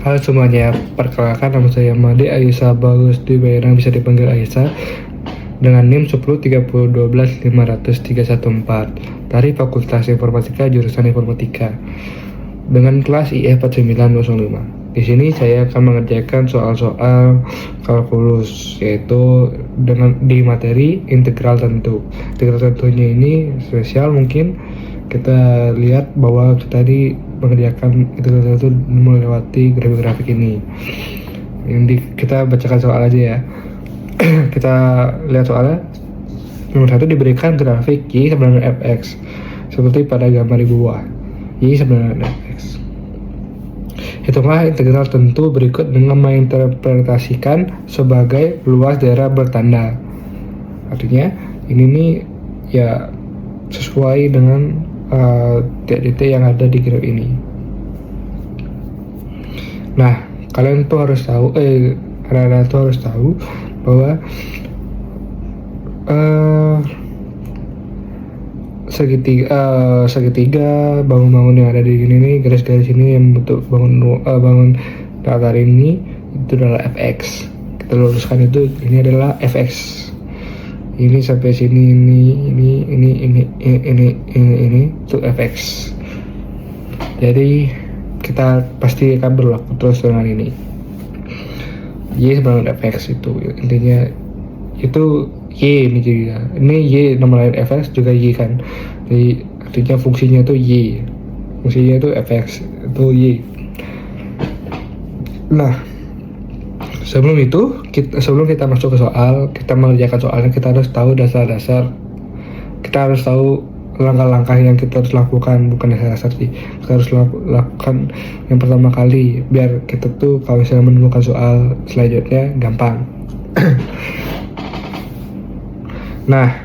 Halo semuanya, perkenalkan nama saya Made Aisyah Bagus Dibayang, bisa dipanggil Aisyah, dengan NIM 10.30.12.50314 dari Fakultas Informatika jurusan Informatika dengan kelas IF 4905. Di sini saya akan mengerjakan soal-soal kalkulus, yaitu di materi integral tentu. Integral tentunya ini spesial, mungkin kita lihat bahwa kita mengerjakan integral tentu melewati grafik-grafik ini. Kita bacakan soal aja ya. Kita lihat soalnya. Nomor 1, diberikan grafik Y sama dengan fx seperti pada gambar di bawah. Y sama dengan fx. Hitunglah integral tentu berikut dengan menginterpretasikan sebagai luas daerah bertanda. Artinya ini nih ya sesuai dengan titik-titik yang ada di grafik ini. Nah, kalian tuh harus tahu, anak-anak tuh harus tahu bahwa segitiga bangun-bangun yang ada di sini nih, garis-garis ini yang bentuk bangun datar ini itu adalah fx. Kita luruskan itu, ini adalah fx. Ini sampai sini ini itu fx. Jadi kita pasti akan berlaku terus dengan ini. Y sama dengan fx itu intinya itu Y ini juga. Ini Y nama lain fx juga Y kan. Jadi artinya fungsinya itu Y. Fungsinya itu fx itu Y. Nah, sebelum kita masuk ke soal, kita mengerjakan soalnya, kita harus tahu dasar-dasar. Kita harus tahu langkah-langkah yang kita harus lakukan, bukan dasar-dasar sih. Kita harus lakukan yang pertama kali biar kita tuh kalau misalnya menemukan soal selanjutnya gampang. Nah,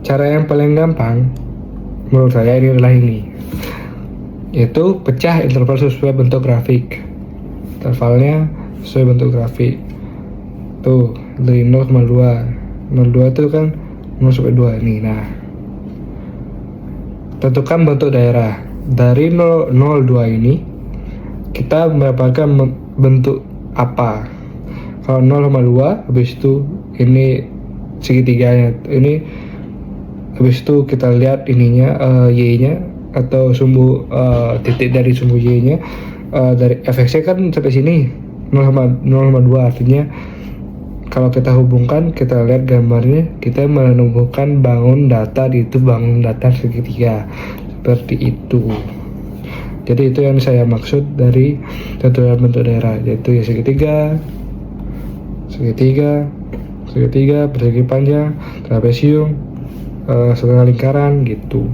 cara yang paling gampang menurut saya ini adalah ini, yaitu pecah interval sesuai bentuk grafik. Intervalnya sesuai bentuk grafik. Tuh, dari 0,2. 0,2 itu kan 0 sampai 2 ini. Nah, tentukan bentuk daerah. Dari 0,02 ini kita mendapatkan bentuk apa? Kalau 0,2 habis itu ini segitiganya. Ini habis itu kita lihat ininya y-nya atau sumbu titik dari sumbu y-nya. Dari fx kan sampai sini 0,2, artinya kalau kita hubungkan, kita lihat gambarnya, kita menemukan bangun datar, itu bangun datar segitiga seperti itu. Jadi itu yang saya maksud dari tentuan bentuk daerah, yaitu ya segitiga, persegi panjang, trapesium, setengah lingkaran gitu.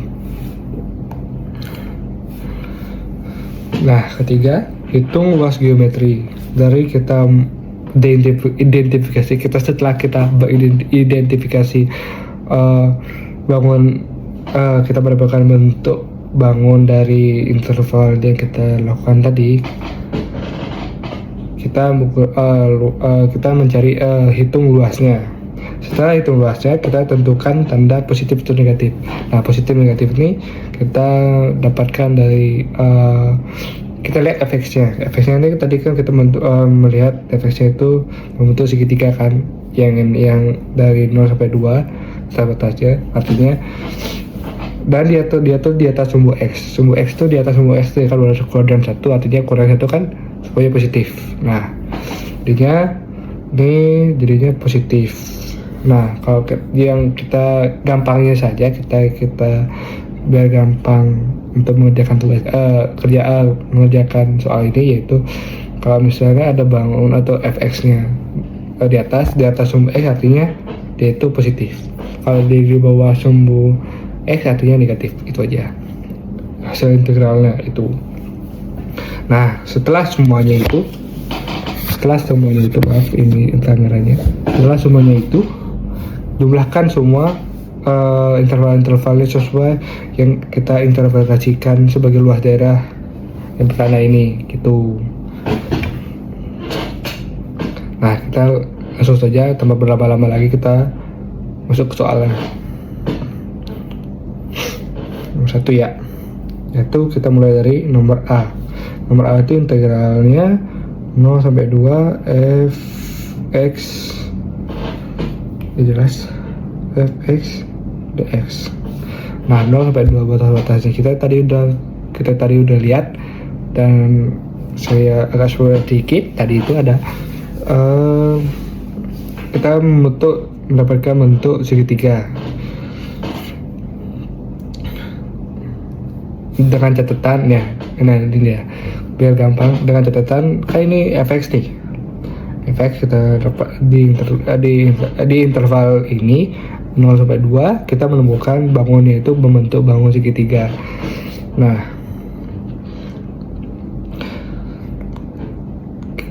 Nah, ketiga, hitung luas geometri. Dari kita identifikasi, setelah kita identifikasi bangun, kita mendapatkan bentuk bangun dari interval yang kita lakukan tadi. Kita mencari hitung luasnya. Setelah hitung luasnya, kita tentukan tanda positif atau negatif. Nah, positif negatif ini kita dapatkan dari kita lihat fx-nya. Fx-nya ini tadi kan kita melihat fx-nya itu membentuk segitiga kan, yang dari 0 sampai 2 sahabat aja, artinya. Dan dia tuh di atas sumbu x. Sumbu x tuh di atas sumbu x tuh kan berada kuadran 1, artinya kuadran 1 kan supaya positif. Nah, jadinya positif. Nah, kalau yang kita gampangnya saja, kita biar gampang untuk mengerjakan mengerjakan soal ini, yaitu kalau misalnya ada bangun atau fx-nya di atas sumbu x, artinya dia itu positif. Kalau di bawah sumbu x artinya negatif. Itu aja hasil integralnya itu. Nah, setelah semuanya itu maaf ini kameranya. Setelah semuanya itu, jumlahkan semua interval-intervalnya sesuai yang kita interpretasikan sebagai luas daerah yang pertama ini gitu. Nah, kita langsung saja tanpa berlama-lama lagi kita masuk ke soalnya. Nomor 1 ya, yaitu kita mulai dari nomor A. Nomor A itu integralnya 0 sampai 2 fx, jelas, fx dx. Nah, 0 sampai 2 batas-batasnya kita tadi udah lihat, dan saya agak spoiler dikit. Tadi itu ada kita mendapatkan bentuk segitiga dengan catatan ya. Nah, ini dia biar gampang, dengan catatan kayak ini fx nih. Fx kita dapat di interval ini 0 sampai 2 kita menemukan bangunnya itu membentuk bangun segitiga. Nah,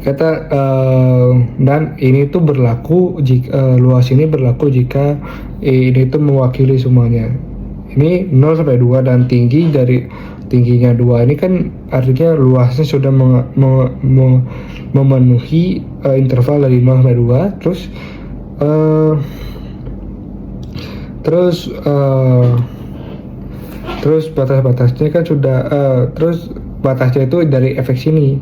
kata dan ini tuh berlaku jika luas ini berlaku jika ini tuh mewakili semuanya. Ini 0 sampai 2 dan tingginya 2 ini kan artinya luasnya sudah memenuhi interval dari 0 sampai 2. Terus batas-batasnya kan sudah terus batasnya itu dari fx ini.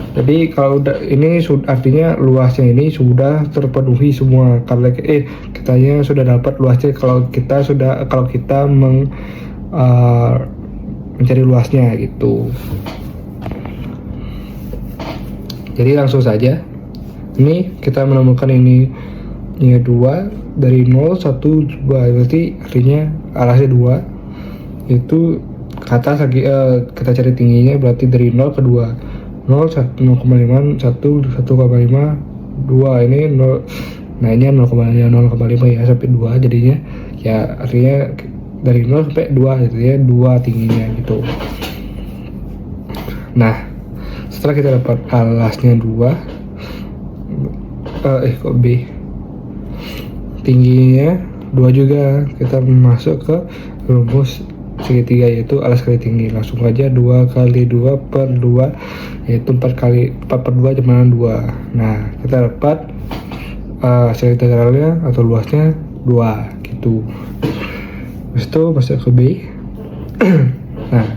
Jadi kalau ini artinya luasnya ini sudah terpenuhi semua, karena kitanya sudah dapat luasnya kalau kita mencari luasnya gitu. Jadi langsung saja ini kita menemukan ini 2 dari 0 1 2, berarti artinya alasnya 2 itu ke atas lagi. Kita cari tingginya berarti dari 0 ke 2, 0 1 0,5 1 1,5 2 ini 0. Nah, ini 0,5 ya sampai 2 jadinya ya, artinya dari 0 sampai 2 jadinya 2 tingginya gitu. Nah, setelah kita dapat alasnya 2 kok B, tingginya 2 juga, kita masuk ke rumus segitiga yaitu alas kali tinggi. Langsung aja 2 kali 2 per 2 yaitu 4 per 2 jumlahan 2. Nah, kita dapat integralnya atau luasnya 2 gitu. Terus itu masuk ke B. Nah,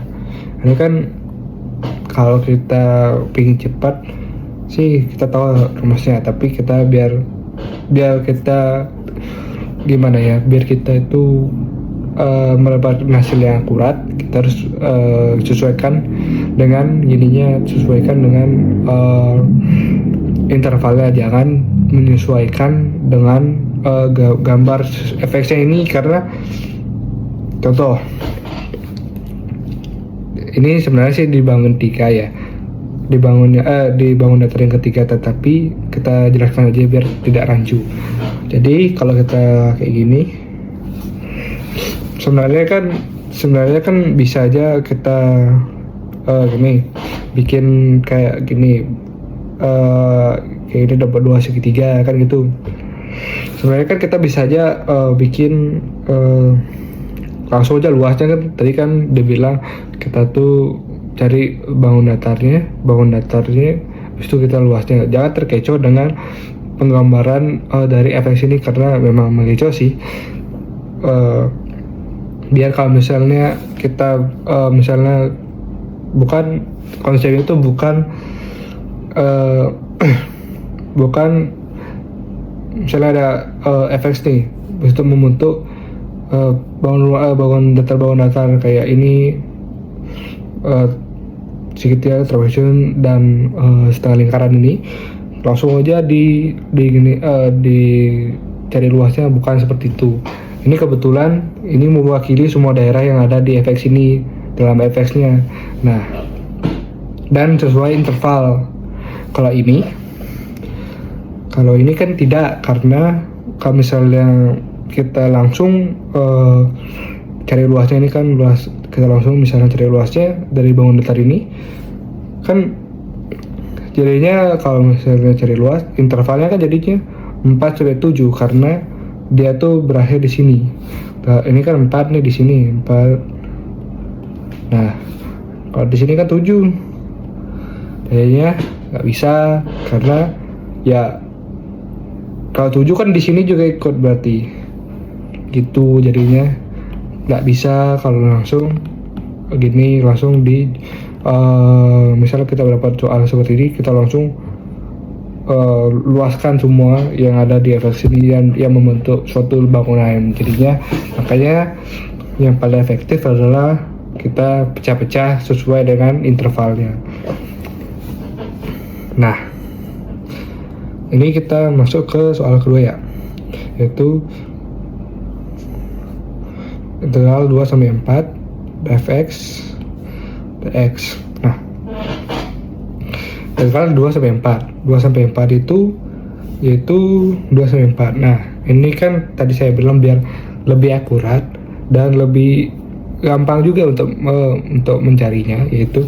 ini kan kalau kita pingin cepat sih kita tahu rumusnya, tapi kita biar kita gimana ya, biar kita itu mendapatkan hasil yang akurat, kita harus sesuaikan dengan intervalnya, jangan menyesuaikan dengan gambar fx-nya ini. Karena contoh ini sebenarnya sih dibangun 3 ya, dibangun datar yang ketiga, tetapi kita jelaskan aja biar tidak rancu. Jadi kalau kita kayak gini, sebenarnya kan bisa aja kita bikin kayak gini, kayak ini dapat 2 segitiga kan gitu. Sebenarnya kan kita bisa aja bikin langsung aja luasnya kan. Tadi kan dia bilang kita tuh cari bangun datarnya, habis itu kita luasnya. Jangan terkecoh dengan penggambaran dari fx ini, karena memang mengecoh sih. Biar kalau misalnya kita misalnya bukan konsepnya itu bukan misalnya ada fx nih, habis itu membentuk bangun datar kayak ini, segitiga trapezium dan setengah lingkaran ini. Langsung aja di cari luasnya, bukan seperti itu. Ini kebetulan ini mewakili semua daerah yang ada di fx ini dalam fx-nya. Nah, dan sesuai interval. Kalau ini kan tidak, karena kalau misalnya kita langsung cari luasnya, ini kan kita langsung misalnya cari luasnya dari bangun datar ini kan jadinya, kalau misalnya cari luas intervalnya kan jadinya 4 sampai 7, karena dia tuh berakhir di sini. Nah, ini kan 4 nih, di sini 4. Nah, kalau di sini kan 7. Kayaknya nggak bisa, karena ya kalau 7 kan di sini juga ikut berarti. Gitu, jadinya nggak bisa kalau langsung gini langsung di misalnya kita dapat soal seperti ini, kita langsung luaskan semua yang ada di fx ini yang membentuk suatu bangunan. Jadinya makanya yang paling efektif adalah kita pecah-pecah sesuai dengan intervalnya. Nah, ini kita masuk ke soal kedua ya, yaitu integral 2 sampai 4 fx dx. Nah, integral 2 sampai 4 itu yaitu 2 sampai 4. Nah, ini kan tadi saya bilang biar lebih akurat dan lebih gampang juga untuk mencarinya, yaitu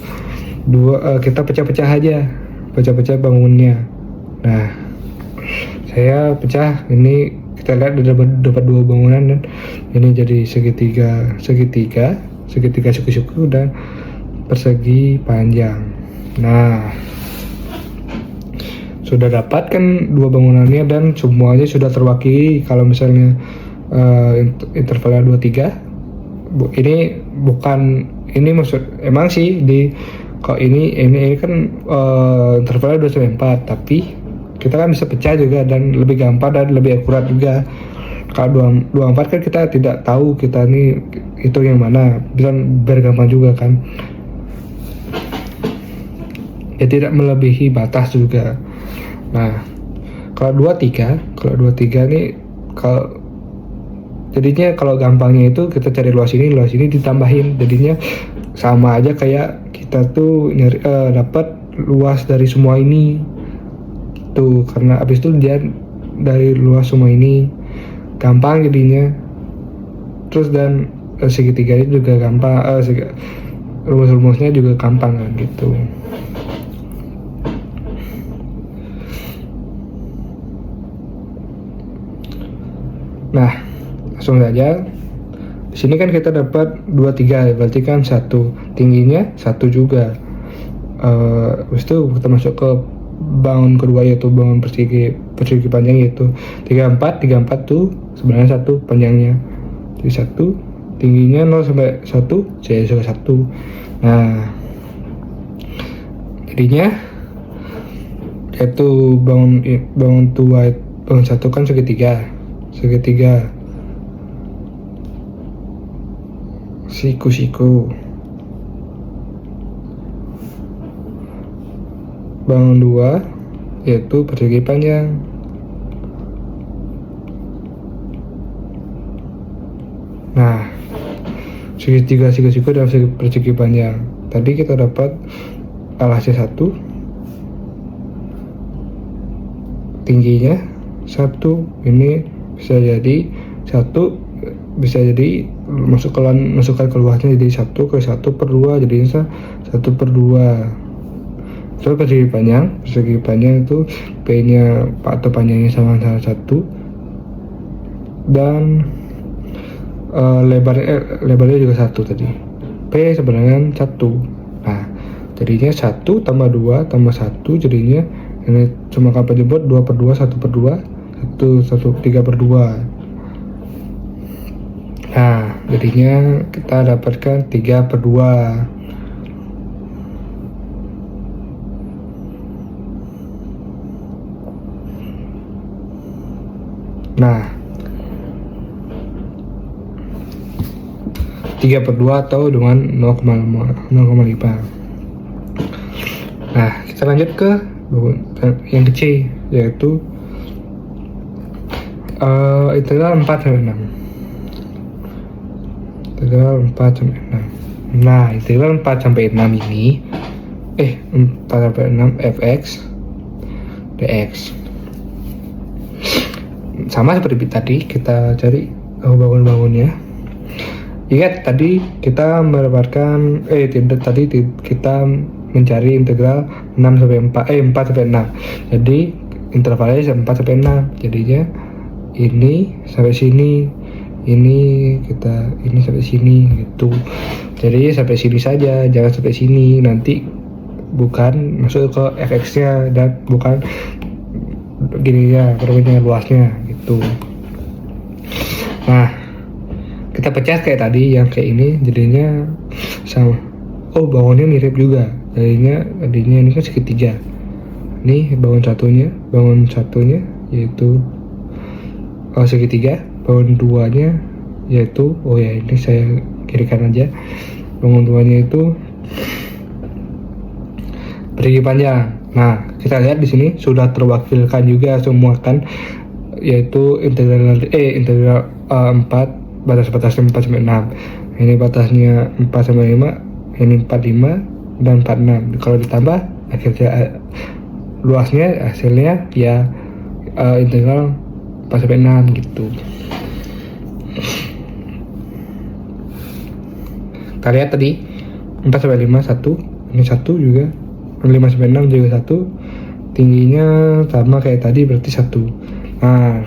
kita pecah-pecah aja, pecah-pecah bangunnya. Nah, saya pecah, ini kita lihat dapat dua bangunan dan ini jadi segitiga siku-siku dan persegi panjang. Nah, sudah dapat kan dua bangunannya dan semuanya sudah terwakili. Kalau misalnya intervalnya 23, ini bukan, ini maksud emang sih di kok ini kan intervalnya 2 sampai 4, tapi kita kan bisa pecah juga dan lebih gampang dan lebih akurat juga. Kalau 24 kan kita tidak tahu kita ini itu yang mana, bisa bergampang juga kan, ya tidak melebihi batas juga. Nah, kalau 23 nih, jadinya kalau gampangnya itu kita cari luas ini ditambahin, jadinya sama aja kayak kita tuh nyari dapat luas dari semua ini tuh, karena abis itu dia dari luas semua ini gampang jadinya. Terus dan segitiga itu juga gampang, rumus-rumusnya juga gampang kan gitu. Nah, langsung saja. Di sini kan kita dapat 23, berarti kan 1 tingginya 1 juga. Habis itu kita masuk ke bangun kedua, yaitu bangun persegi panjang, yaitu 34 tuh sebenarnya 1 panjangnya. Jadi 1 tingginya 0 sampai 1 jadi 1. Nah, jadinya yaitu bangun 1 kan segitiga siku. Bangun 2 yaitu persegi panjang. Nah, segitiga siku dan persegi panjang. Tadi kita dapat alasnya 1, tingginya 1. Ini bisa jadi 1, bisa jadi masukkan ke luasnya jadi 1 ke 1/2, jadinya 1/2. Terus persegi panjang itu P nya atau panjangnya sama 1 dan lebarnya juga 1 tadi. P sebenarnya 1. Nah, jadinya 1 tambah 2 tambah 1, jadinya ini cuma kapal jebot 2/2, 1/2, 3/2. Nah, jadinya kita dapatkan 3/2. Nah, 3/2 atau dengan 0,5. Nah, kita lanjut ke yang kecil, yaitu integral 4 sampai 6. Nah, integral 4 sampai 6 ini 4 sampai 6 fx dx. Sama seperti tadi, kita cari bangun-bangunnya. Ingat tadi kita mendapatkan tadi kita mencari integral 4 sampai 6. Jadi intervalnya 4 sampai 6. Jadinya ini sampai sini, ini sampai sini gitu. Jadi sampai sini saja, jangan sampai sini, nanti bukan masuk ke fx-nya dan bukan gini ya, perbandingan luasnya gitu. Nah, kita pecah kayak tadi yang kayak ini jadinya sama. Oh, bangunnya mirip juga, jadinya ini kan segitiga. Nih bangun satunya yaitu segitiga, bangun duanya yaitu ini saya kirikan aja, bangun duanya itu persegi panjang. Nah, kita lihat di sini sudah terwakilkan juga semua kan, yaitu integral 4, batas-batasnya 4 sampai 6. Ini batasnya 4 sampai 5, ini 45 dan 46. Kalau ditambah akhirnya luasnya hasilnya ya integral 4 sampai 6 gitu. Kita lihat tadi 4 sampai 5 1, ini 1 juga, 5 sampai 6 juga 1, tingginya sama kayak tadi berarti 1. Nah,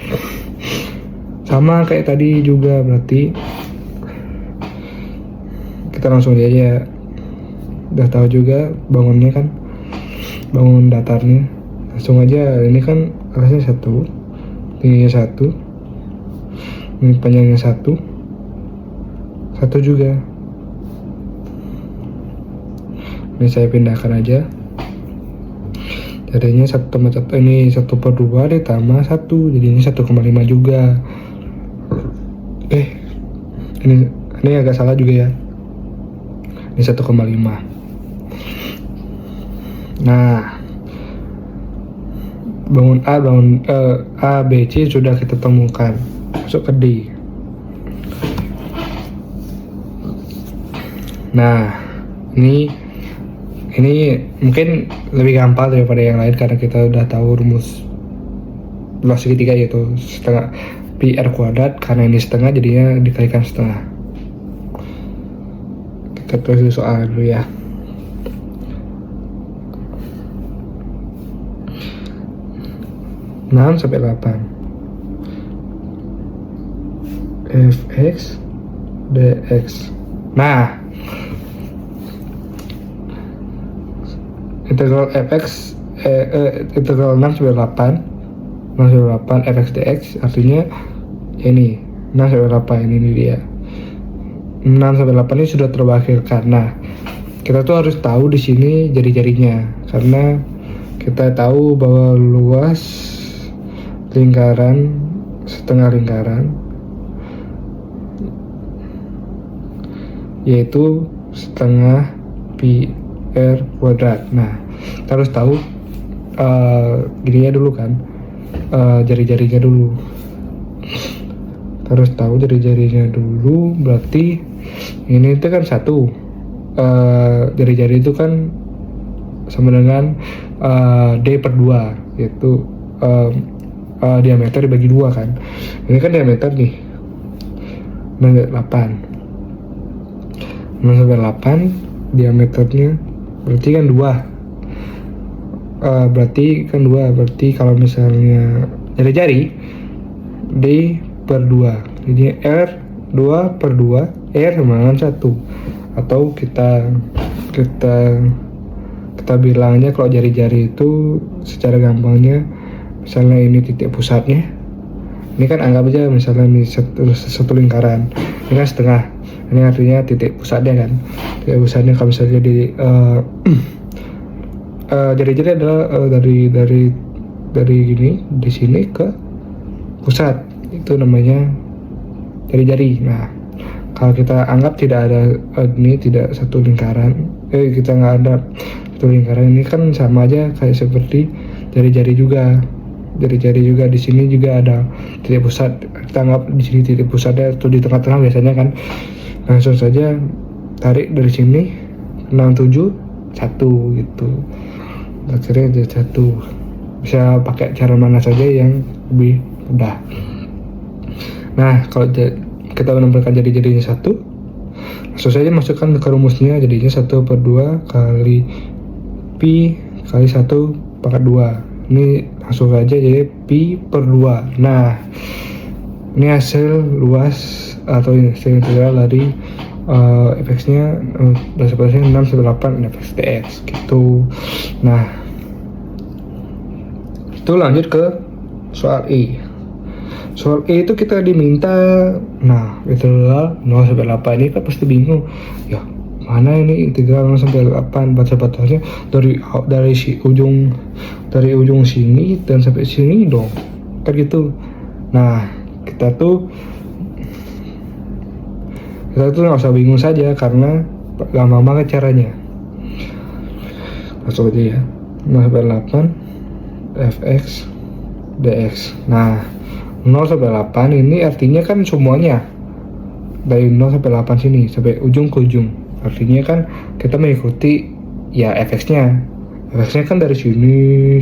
sama kayak tadi juga berarti kita langsung aja udah tahu juga bangunnya kan, bangun datarnya langsung aja. Ini kan alasnya 1, tingginya 1, ini panjangnya 1 juga. Ini saya pindahkan aja, jadinya 1 tambah 1, ini 1/2 ditambah 1 jadinya 1,5 juga. Ini agak salah juga ya, ini 1,5. Nah, bangun A, B, C sudah kita temukan. Masuk ke D. Nah, ini mungkin lebih gampang daripada yang lain karena kita udah tahu rumus luas segitiga, yaitu setengah pi r kuadrat. Karena ini setengah jadinya dikalikan setengah. Kita tulis soal dulu ya. (6 sampai 8) fx dx. Nah, integral fx integral 6 sampai 8 fx dx artinya ini 6 sampai 8, ini dia 6 sampai 8 ini sudah terwakilkan. Nah, kita tuh harus tahu di sini jari-jarinya, karena kita tahu bahwa luas lingkaran setengah lingkaran yaitu setengah pi r kuadrat. Nah, kita harus tahu gininya dulu kan, jari-jarinya dulu. Kita harus tahu jari-jarinya dulu, berarti ini itu kan 1, jari-jari itu kan sama dengan D/2, yaitu diameter dibagi 2 kan. Ini kan diameter nih 6 sampai 8 diameternya berarti kan 2, berarti kalau misalnya jari-jari D/2 jadi R2/2, R sama dengan 1, atau kita bilangnya kalau jari-jari itu secara gampangnya, misalnya ini titik pusatnya, ini kan anggap aja misalnya ini satu lingkaran, ini kan setengah, ini artinya titik pusatnya kan. Titik pusatnya kalau misalnya di jari-jari adalah dari gini di sini ke pusat, itu namanya jari-jari. Nah, kalau kita anggap tidak ada ini tidak satu lingkaran, kita nggak ada satu lingkaran, ini kan sama aja kayak seperti jari-jari juga. Jari-jari juga di sini juga ada titik pusat. Kita anggap di sini titik pusatnya atau di tengah-tengah biasanya kan. Langsung saja tarik dari sini 6, 7, 1 gitu. Akhirnya jadi 1. Bisa pakai cara mana saja yang lebih mudah. Nah, kalau kita menemukan jari-jarinya 1, langsung saja masukkan ke rumusnya, jadinya 1/2 kali pi kali 1/2. Ini langsung saja jadi pi/2. Nah, ini hasil luas atau hasil integral dari fx-nya dasarnya 6 sampai 8 fx dx gitu. Nah, itu lanjut ke soal I. Soal E itu kita diminta, nah integral 0 sampai 8 ini kan pasti bingung. Ya, mana ini integral 0 sampai 8, baca-bacanya dari ujung sini dan sampai sini dong. Kan gitu. Nah, kita tuh nggak usah bingung saja karena gampang banget caranya. Langsung aja ya. 0 sampai 8 fx dx. Nah, 0 sampai 8 ini artinya kan semuanya dari 0 sampai 8 sini sampai ujung ke ujung. Artinya kan kita mengikuti ya fx-nya. Fx-nya kan dari sini.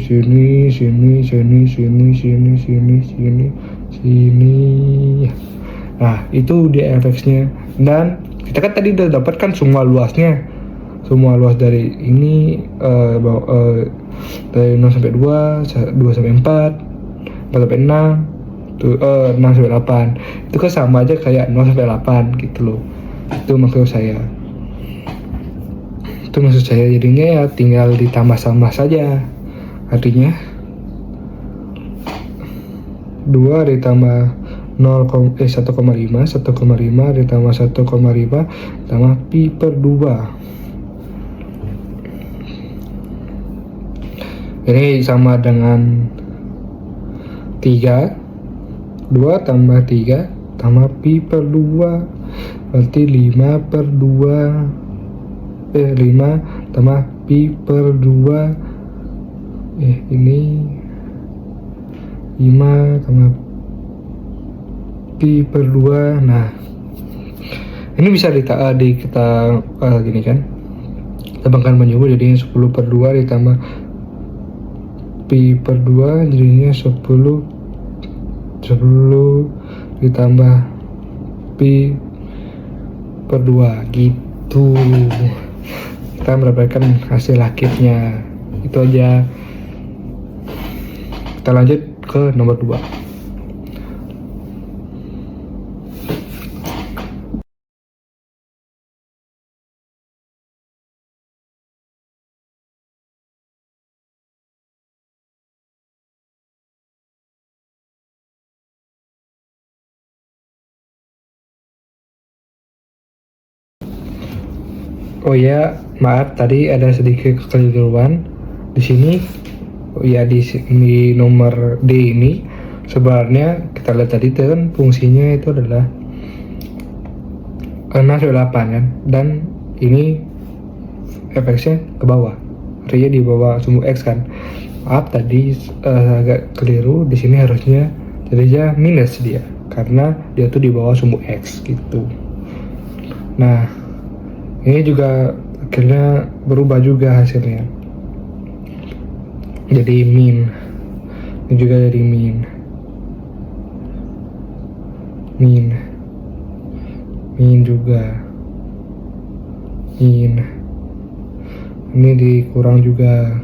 Nah, itu dia fx-nya. Dan kita kan tadi udah dapatkan semua luasnya. Semua luas dari ini dari 0 sampai 2, 2 sampai 4, 4 sampai 6, 6 sampai 8. Itu kan sama aja kayak 0 sampai 8 gitu loh. Itu maksud saya. Jadinya ya tinggal ditambah-tambah saja. Artinya 2 ditambah 1,5 ditambah 1,5 tambah pi per 2. Ini sama dengan 3. 2 tambah 3 tambah pi per 2 berarti 5 per 2 5 tambah pi per 2 ini 5 tambah pi per 2. Nah, ini bisa kita gini kan, kita bangkan menyuruh jadinya 10 per 2 ditambah pi per 2 jadinya 10 ditambah pi per 2 gitu. Kita mendapatkan hasil akhirnya. Itu aja. Kita lanjut ke nomor 2. Oh ya, maaf tadi ada sedikit kekeliruan di sini. Oh ya, di nomor D ini sebenarnya kita lihat tadi kan fungsinya itu adalah 6 sampai 8 kan, dan ini fx-nya ke bawah, artinya di bawah sumbu x kan. Maaf tadi agak keliru, di sini harusnya jadinya minus dia karena dia tuh di bawah sumbu x gitu. Nah, ini juga akhirnya berubah juga hasilnya jadi min. Ini juga jadi min juga min. Ini dikurang juga,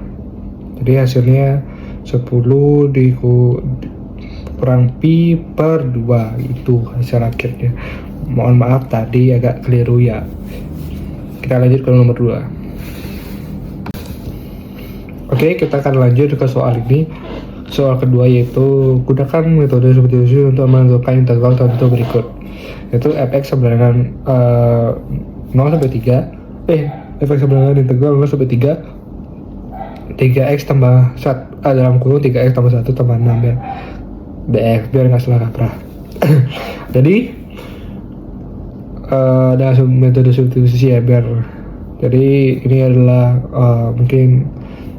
jadi hasilnya 10 dikurang pi per 2. Itu hasil akhirnya. Mohon maaf tadi agak keliru ya. Kita lanjut ke nomor 2. Oke, kita akan lanjut ke soal ini. Soal kedua yaitu gunakan metode substitusi untuk menentukan integral tertentu berikut. Yaitu fx sama dengan 0 sampai 3. Fx sama dengan integral 0 sampai 3 3x tambah 1 dalam kurung 3x tambah 1 tambah 6 biar dx, biar nggak salah kaprah. Jadi ada metode substitusi ya, jadi ini adalah mungkin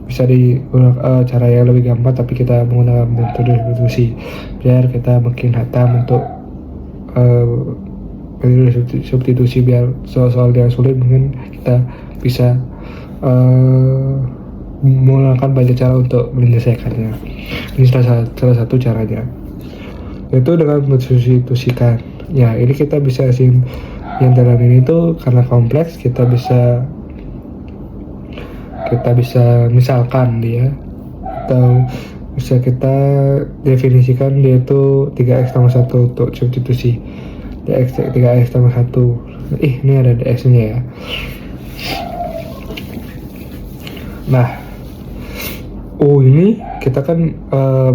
bisa digunakan cara yang lebih gampang, tapi kita menggunakan metode substitusi biar kita makin hatam untuk metode substitusi, biar soal-soal yang sulit mungkin kita bisa menggunakan banyak cara untuk menyelesaikannya. Ini salah satu caranya, yaitu dengan mensubstitusikan. Ya, ini kita bisa yang dalam ini tuh karena kompleks, kita bisa misalkan dia, atau bisa kita definisikan dia itu 3x tambah 1 untuk substitusi. 3x tambah 1. Ini ada dx nya ya. Nah, ini kita kan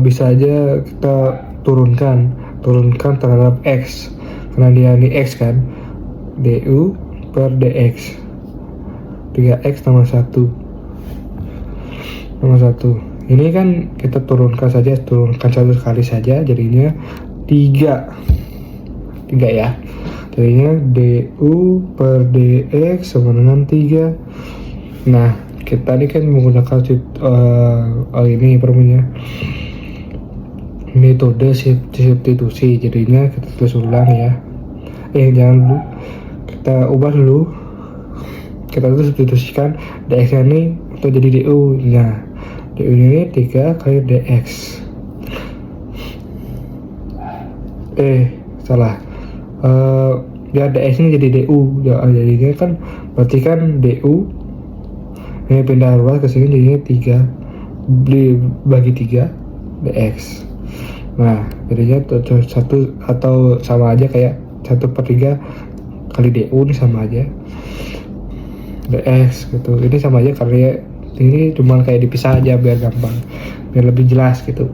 bisa aja kita turunkan turunkan terhadap X, karena dia ini X kan, du per dx, 3x tambah 1 ini kan kita turunkan satu kali saja, jadinya 3 ya, jadinya du per dx sama dengan 3. Nah, kita ini kan menggunakan ini permunya metode substitusi, jadinya kita tulis ulang ya. Jangan dulu, kita ubah dulu, kita tuh substitusikan dx ini untuk jadi du. Nah, du ini 3 kali dx. Salah. Ya dx ini jadi du. Ya, jadinya kan berarti kan du ini pindah luas ke sini, jadinya 3 dibagi 3 dx. Nah, jadinya satu atau sama aja kayak 1/3 kali du, ini sama aja dx gitu. Ini sama aja karena ini cuma kayak dipisah aja biar gampang, biar lebih jelas gitu.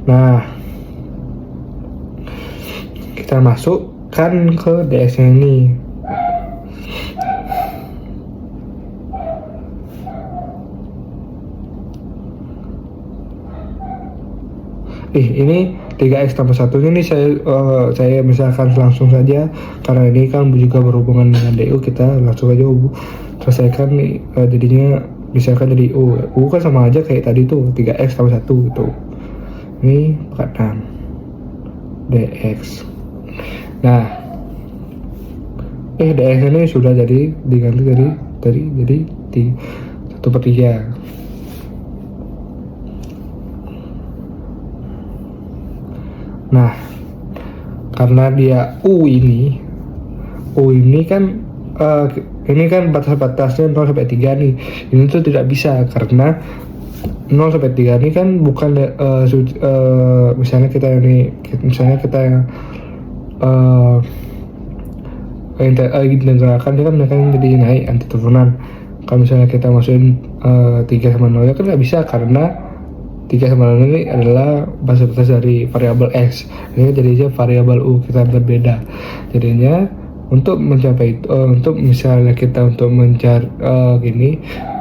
Nah, kita masukkan ke dx nya ini. Ini 3x tambah 1 ini saya misalkan langsung saja, karena ini kan juga berhubungan dengan du, kita langsung aja selesaikan nih. Jadinya misalkan jadi u kan sama aja kayak tadi tuh, 3x tambah 1 gitu. Ini 46 dx. Nah, dx ini sudah jadi diganti jadi 1/3. Nah, karena dia u ini kan ini kan batas-batasnya 0 sampai 3 nih. Ini tuh tidak bisa karena 0 sampai 3 ini kan bukan misalnya kita integralkan, dia kan jadi naik anti turunan. Kalau misalnya kita masukin 3 sama 0 kan nggak bisa, karena 3 sama 0 ini adalah batas dari variabel x. Ini jadinya variabel u kita berbeda. Jadinya untuk mencapai untuk misalnya kita untuk mencari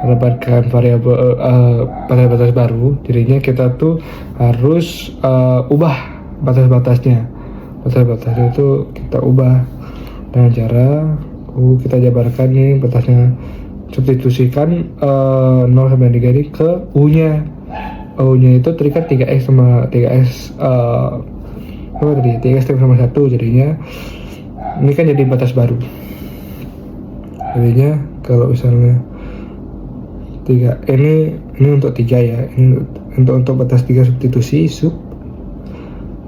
mendapatkan variabel batas-batas baru, jadinya kita tuh harus ubah batas-batasnya. Batas-batasnya itu kita ubah dengan cara kita jabarkan nih batasnya, substitusikan 0 sampai 3 ini ke u-nya. U-nya itu terikat 3x sama 3x 3x sama 1, jadinya ini kan jadi batas baru. Jadinya kalau misalnya 3 ini untuk 3 ya, ini untuk batas 3 substitusi sub,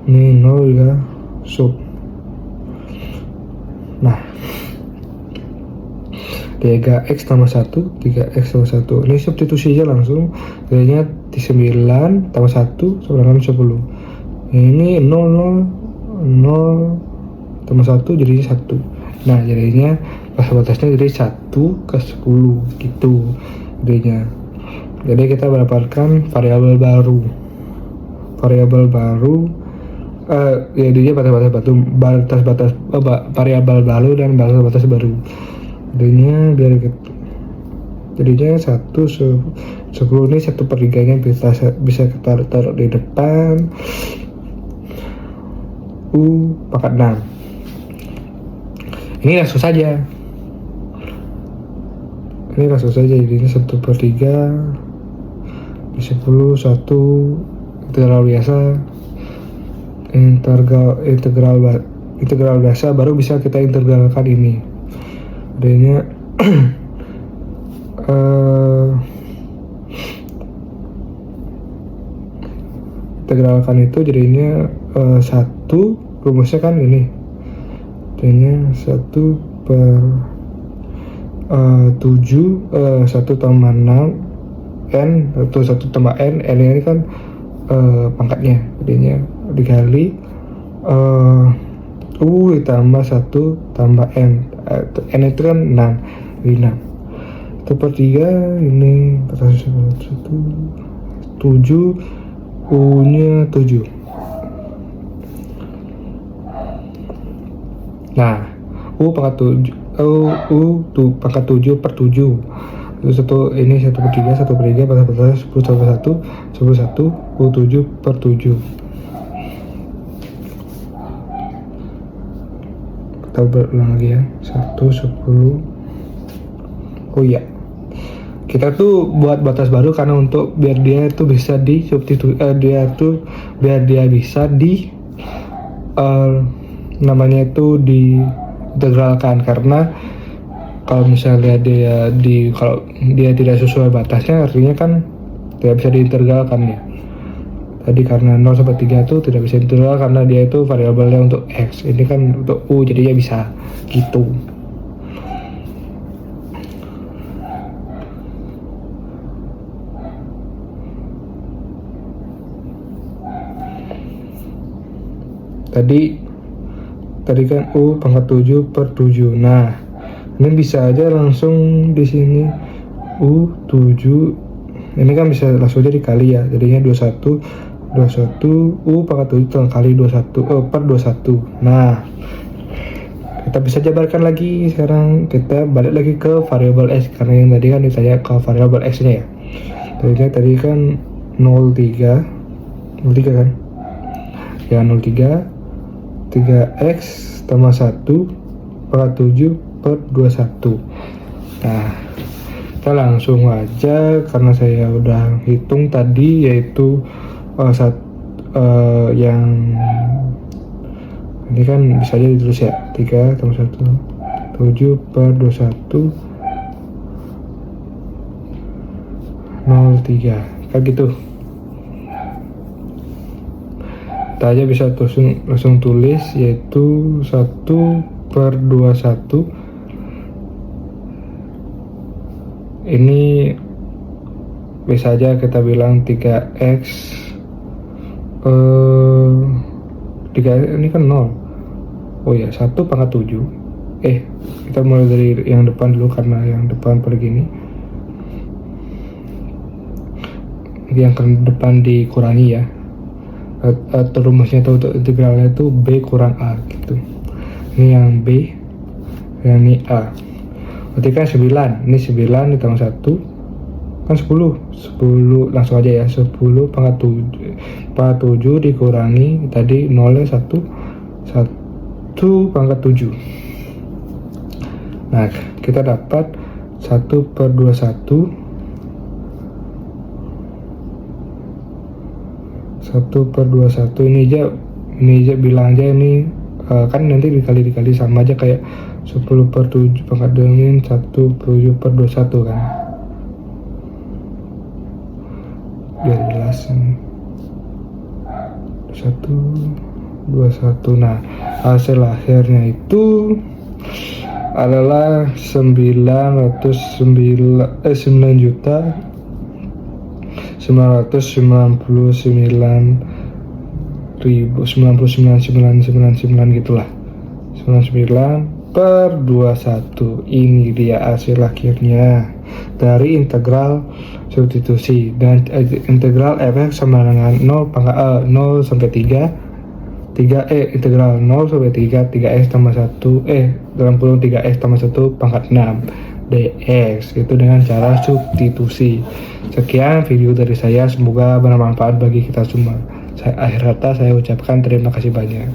ini 0 juga sub. Nah, 3x tambah 1 ini substitusi aja langsung, jadinya 9 tambah 1 sama dengan 10. Ini 0 tambah 1 jadinya 1. Nah, jadinya batas-batasnya jadi 1 ke 10 gitu jadinya. Jadi kita mendapatkan variabel baru jadinya batas-batas variabel baru dan batas-batas baru. Jadinya 1/10 ini 1/3 bisa kita taruh di depan u pangkat 6. Ini langsung saja, jadinya 1/3 di 10 1 integral biasa, integral biasa baru bisa kita integralkan ini. Jadinya integralkan itu jadinya 1, rumusnya kan ini, jadinya 1/7 1 tambah 6 n atau 1 tambah n ini kan pangkatnya, jadinya dikali u ditambah 1 tambah n itu kan 6, jadi 6 1/3 ini 7 u nya 7. Nah, U pangkat 7 pangkat 7 per 7 itu ini 1 per 3 1 per 3 pada 10 per 1 10 1 U7 per 7. Kita berulang lagi ya, 1 10. Oh iya, kita tuh buat batas baru karena untuk biar dia itu bisa di biar dia bisa di namanya itu diintegralkan, karena kalau misalnya kalau dia tidak sesuai batasnya artinya kan tidak bisa diintegralkan ya. Tadi karena 0 sampai 3 itu tidak bisa diintegral karena dia itu variabelnya untuk X, ini kan untuk U, jadinya bisa gitu. Tadi kan U pangkat 7 per 7. Nah, ini bisa aja langsung di sini U7 ini kan bisa langsung aja dikali ya, jadinya 21 U pangkat 7 kali 21 per 21. Nah, kita bisa jabarkan lagi. Sekarang kita balik lagi ke variabel X, karena yang tadi kan ditanya ke variabel X nya ya. Tadi kan 03 kan ya, 03 3x tambah 1 pangkat 7 per 21. Nah, kita langsung aja karena saya udah hitung tadi, yaitu yang ini kan bisa aja ditulis ya, 3 tambah 1 7 per 21 03 kayak gitu. Kita aja bisa langsung tulis, yaitu 1 per 21 ini bisa aja kita bilang 3x 3 ini kan 0. Oh ya, 1 pangkat 7. Kita mulai dari yang depan dulu karena yang depan pada gini. Yang ke depan dikurangi ya. Atau rumusnya atau untuk integralnya itu B kurang A gitu. Ini yang B, yang ini A. Berarti kan 9, ini 9 ditambah 1 kan 10 langsung aja ya, 10 pangkat 7 dikurangi tadi 0 nya 1 pangkat 7. Nah, kita dapat 1 per 21 ini aja bilang aja ini kan nanti dikali sama aja kayak 10 per 7 pangkat dengan 1 per 7 per 21 kan, biar jelas ini 1 21. Nah, hasil akhirnya itu adalah 999.999 gitulah, 99 per 21. Ini dia hasil akhirnya dari integral substitusi, dan integral f(x) sama dengan 0 sampai 3 integral 0 sampai 3x tambah 1 dalam kurung 3x tambah 1 pangkat 6 dx, itu dengan cara substitusi. Sekian video dari saya, semoga bermanfaat bagi kita semua. Akhir kata saya ucapkan terima kasih banyak.